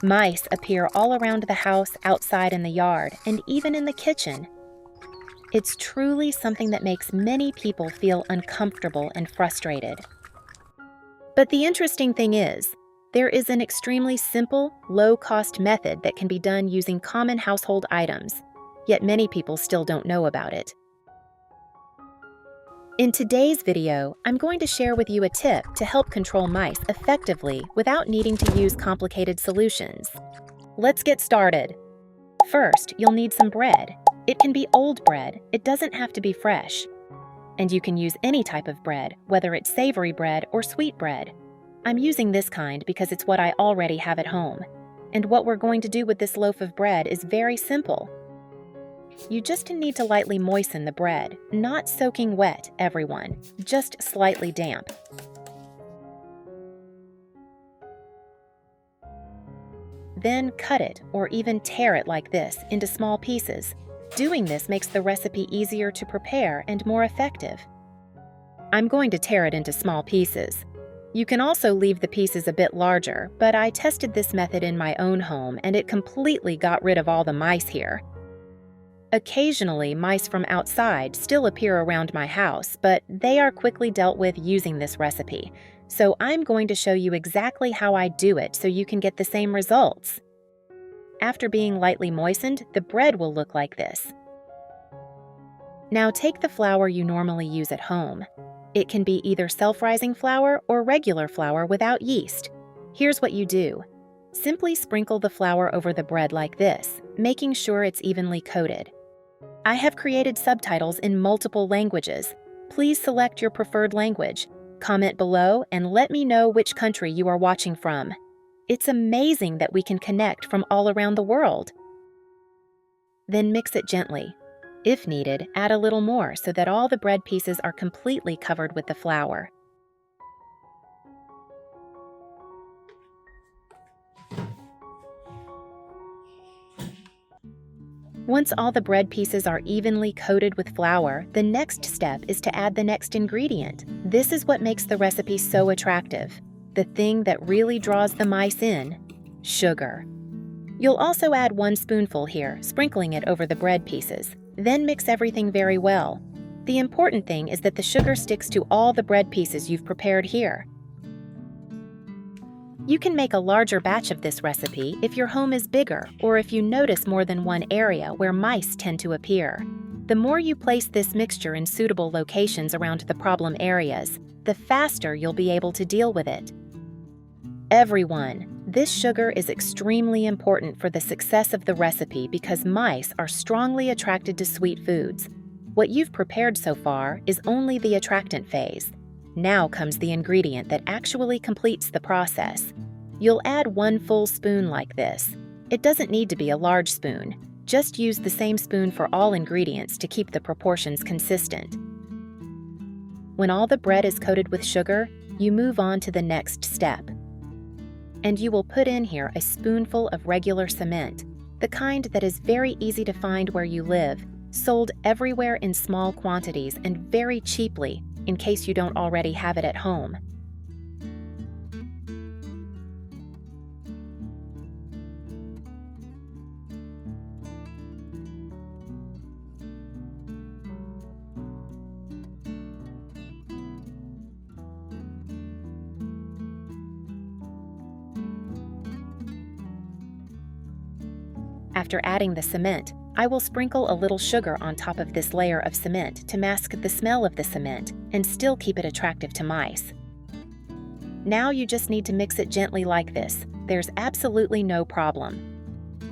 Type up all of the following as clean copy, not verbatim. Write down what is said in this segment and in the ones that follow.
Mice appear all around the house, outside in the yard, and even in the kitchen. It's truly something that makes many people feel uncomfortable and frustrated. But the interesting thing is, there is an extremely simple, low-cost method that can be done using common household items, yet many people still don't know about it. In today's video, I'm going to share with you a tip to help control mice effectively without needing to use complicated solutions. Let's get started. First, you'll need some bread. It can be old bread, it doesn't have to be fresh. And you can use any type of bread, whether it's savory bread or sweet bread. I'm using this kind because it's what I already have at home. And what we're going to do with this loaf of bread is very simple. You just need to lightly moisten the bread, not soaking wet, everyone, just slightly damp. Then cut it, or even tear it like this, into small pieces. Doing this makes the recipe easier to prepare and more effective. I'm going to tear it into small pieces. You can also leave the pieces a bit larger, but I tested this method in my own home and it completely got rid of all the mice here. Occasionally, mice from outside still appear around my house, but they are quickly dealt with using this recipe. So I'm going to show you exactly how I do it so you can get the same results. After being lightly moistened, the bread will look like this. Now take the flour you normally use at home. It can be either self-rising flour or regular flour without yeast. Here's what you do. Simply sprinkle the flour over the bread like this, making sure it's evenly coated. I have created subtitles in multiple languages. Please select your preferred language. Comment below and let me know which country you are watching from. It's amazing that we can connect from all around the world. Then mix it gently. If needed, add a little more so that all the bread pieces are completely covered with the flour. Once all the bread pieces are evenly coated with flour, the next step is to add the next ingredient. This is what makes the recipe so attractive. The thing that really draws the mice in: sugar. You'll also add 1 spoonful here, sprinkling it over the bread pieces. Then mix everything very well. The important thing is that the sugar sticks to all the bread pieces you've prepared here. You can make a larger batch of this recipe if your home is bigger or if you notice more than one area where mice tend to appear. The more you place this mixture in suitable locations around the problem areas, the faster you'll be able to deal with it. Everyone, this sugar is extremely important for the success of the recipe because mice are strongly attracted to sweet foods. What you've prepared so far is only the attractant phase. Now comes the ingredient that actually completes the process. You'll add 1 full spoon like this. It doesn't need to be a large spoon. Just use the same spoon for all ingredients to keep the proportions consistent. When all the bread is coated with sugar, you move on to the next step. And you will put in here a spoonful of regular cement, the kind that is very easy to find where you live, sold everywhere in small quantities and very cheaply, in case you don't already have it at home. After adding the cement, I will sprinkle a little sugar on top of this layer of cement to mask the smell of the cement and still keep it attractive to mice. Now you just need to mix it gently like this. There's absolutely no problem.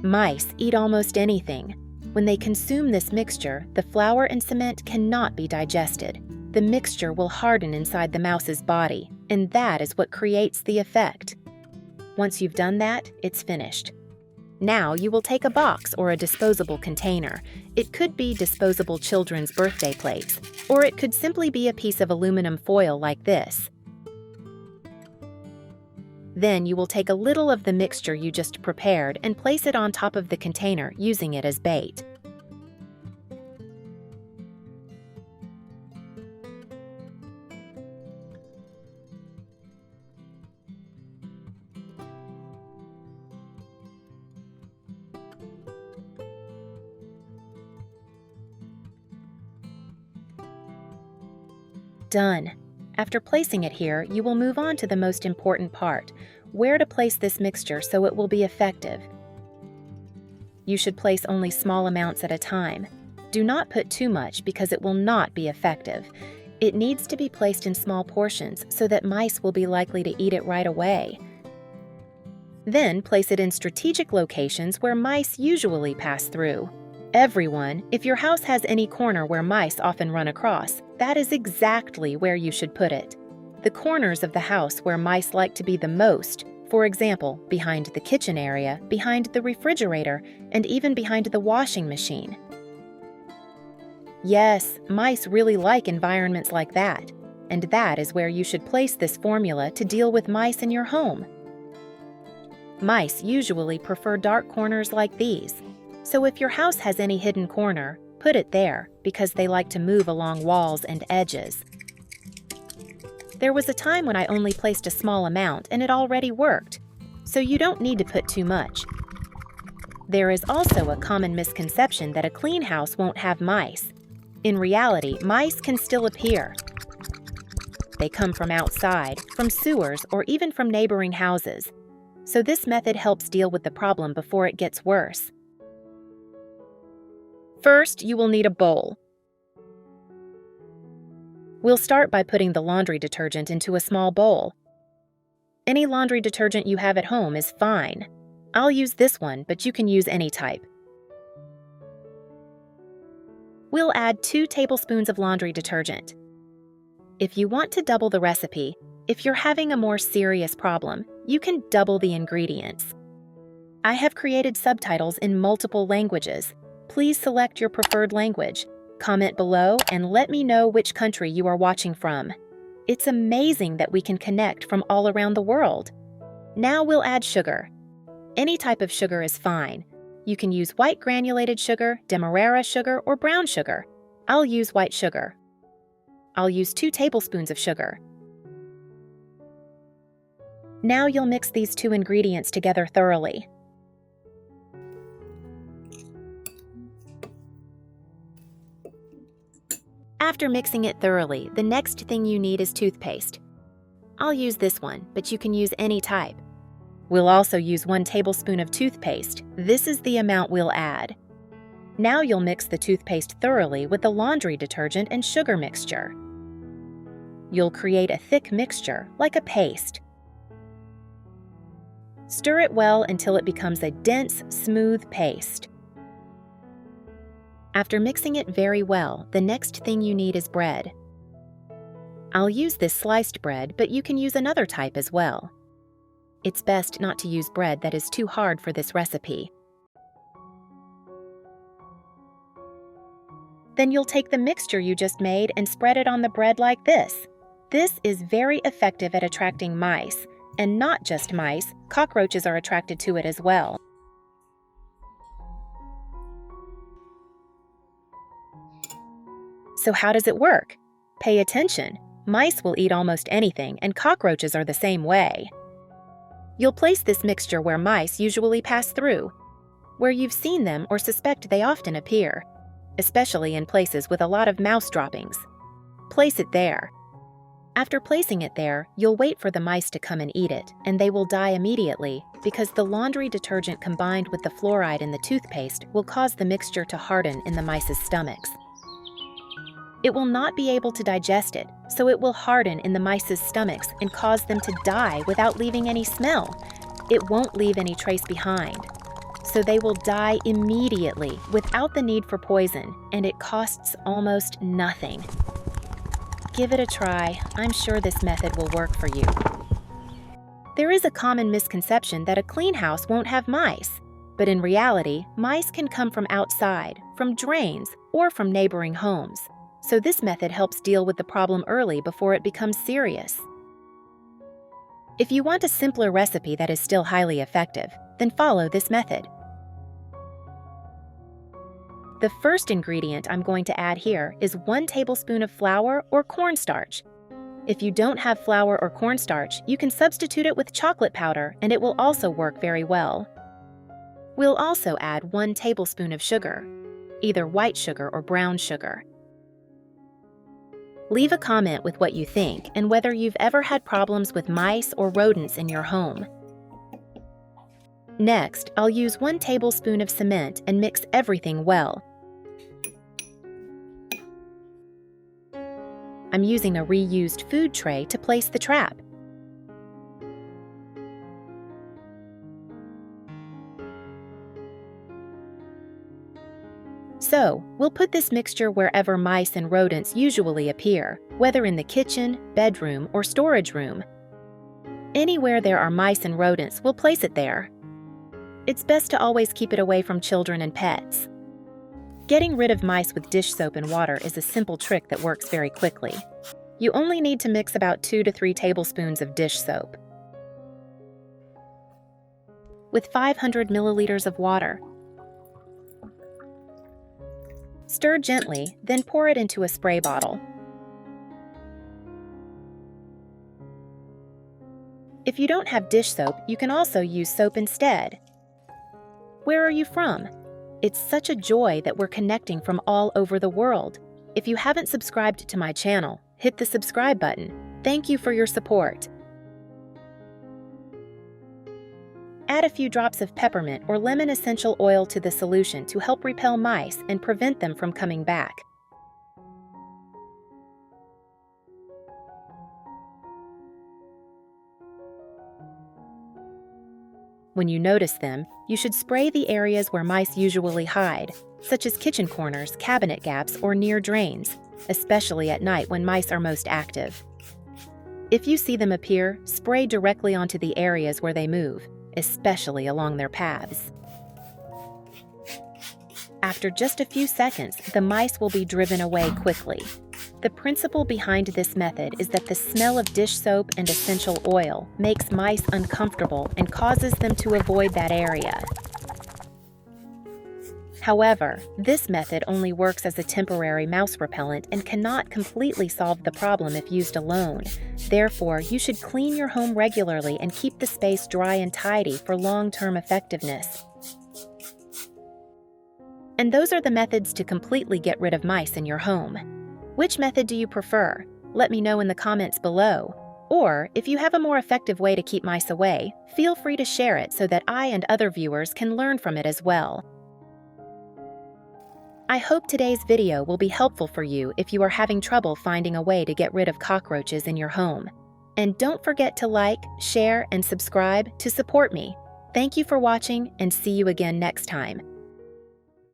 Mice eat almost anything. When they consume this mixture, the flour and cement cannot be digested. The mixture will harden inside the mouse's body, and that is what creates the effect. Once you've done that, it's finished. Now you will take a box or a disposable container. It could be disposable children's birthday plates, or it could simply be a piece of aluminum foil like this. Then you will take a little of the mixture you just prepared and place it on top of the container using it as bait. Done. After placing it here, you will move on to the most important part, where to place this mixture so it will be effective. You should place only small amounts at a time. Do not put too much because it will not be effective. It needs to be placed in small portions so that mice will be likely to eat it right away. Then place it in strategic locations where mice usually pass through. Everyone, if your house has any corner where mice often run across, that is exactly where you should put it. The corners of the house where mice like to be the most, for example, behind the kitchen area, behind the refrigerator, and even behind the washing machine. Yes, mice really like environments like that, and that is where you should place this formula to deal with mice in your home. Mice usually prefer dark corners like these, so if your house has any hidden corner, put it there because they like to move along walls and edges. There was a time when I only placed a small amount and it already worked, so you don't need to put too much. There is also a common misconception that a clean house won't have mice. In reality, mice can still appear. They come from outside, from sewers, or even from neighboring houses. So this method helps deal with the problem before it gets worse. First, you will need a bowl. We'll start by putting the laundry detergent into a small bowl. Any laundry detergent you have at home is fine. I'll use this one, but you can use any type. We'll add 2 tablespoons of laundry detergent. If you want to double the recipe, if you're having a more serious problem, you can double the ingredients. I have created subtitles in multiple languages. Please select your preferred language. Comment below and let me know which country you are watching from. It's amazing that we can connect from all around the world. Now we'll add sugar. Any type of sugar is fine. You can use white granulated sugar, demerara sugar, or brown sugar. I'll use white sugar. I'll use 2 tablespoons of sugar. Now you'll mix these 2 ingredients together thoroughly. After mixing it thoroughly, the next thing you need is toothpaste. I'll use this one, but you can use any type. We'll also use 1 tablespoon of toothpaste. This is the amount we'll add. Now you'll mix the toothpaste thoroughly with the laundry detergent and sugar mixture. You'll create a thick mixture, like a paste. Stir it well until it becomes a dense, smooth paste. After mixing it very well, the next thing you need is bread. I'll use this sliced bread, but you can use another type as well. It's best not to use bread that is too hard for this recipe. Then you'll take the mixture you just made and spread it on the bread like this. This is very effective at attracting mice, and not just mice, cockroaches are attracted to it as well. So how does it work? Pay attention. Mice will eat almost anything, and cockroaches are the same way. You'll place this mixture where mice usually pass through, where you've seen them or suspect they often appear, especially in places with a lot of mouse droppings. Place it there. After placing it there, you'll wait for the mice to come and eat it, and they will die immediately because the laundry detergent combined with the fluoride in the toothpaste will cause the mixture to harden in the mice's stomachs. It will not be able to digest it, so it will harden in the mice's stomachs and cause them to die without leaving any smell. It won't leave any trace behind. So they will die immediately without the need for poison, and it costs almost nothing. Give it a try. I'm sure this method will work for you. There is a common misconception that a clean house won't have mice, but in reality, mice can come from outside, from drains, or from neighboring homes. So this method helps deal with the problem early before it becomes serious. If you want a simpler recipe that is still highly effective, then follow this method. The first ingredient I'm going to add here is 1 tablespoon of flour or cornstarch. If you don't have flour or cornstarch, you can substitute it with chocolate powder and it will also work very well. We'll also add 1 tablespoon of sugar, either white sugar or brown sugar. Leave a comment with what you think and whether you've ever had problems with mice or rodents in your home. Next, I'll use 1 tablespoon of cement and mix everything well. I'm using a reused food tray to place the trap. So, we'll put this mixture wherever mice and rodents usually appear, whether in the kitchen, bedroom, or storage room. Anywhere there are mice and rodents, we'll place it there. It's best to always keep it away from children and pets. Getting rid of mice with dish soap and water is a simple trick that works very quickly. You only need to mix about 2 to 3 tablespoons of dish soap with 500 milliliters of water. Stir gently, then pour it into a spray bottle. If you don't have dish soap, you can also use soap instead. Where are you from? It's such a joy that we're connecting from all over the world. If you haven't subscribed to my channel, hit the subscribe button. Thank you for your support. Add a few drops of peppermint or lemon essential oil to the solution to help repel mice and prevent them from coming back. When you notice them, you should spray the areas where mice usually hide, such as kitchen corners, cabinet gaps, or near drains, especially at night when mice are most active. If you see them appear, spray directly onto the areas where they move, especially along their paths. After just a few seconds, the mice will be driven away quickly. The principle behind this method is that the smell of dish soap and essential oil makes mice uncomfortable and causes them to avoid that area. However, this method only works as a temporary mouse repellent and cannot completely solve the problem if used alone. Therefore, you should clean your home regularly and keep the space dry and tidy for long-term effectiveness. And those are the methods to completely get rid of mice in your home. Which method do you prefer? Let me know in the comments below. Or, if you have a more effective way to keep mice away, feel free to share it so that I and other viewers can learn from it as well. I hope today's video will be helpful for you if you are having trouble finding a way to get rid of cockroaches in your home. And don't forget to like, share, and subscribe to support me. Thank you for watching, and see you again next time.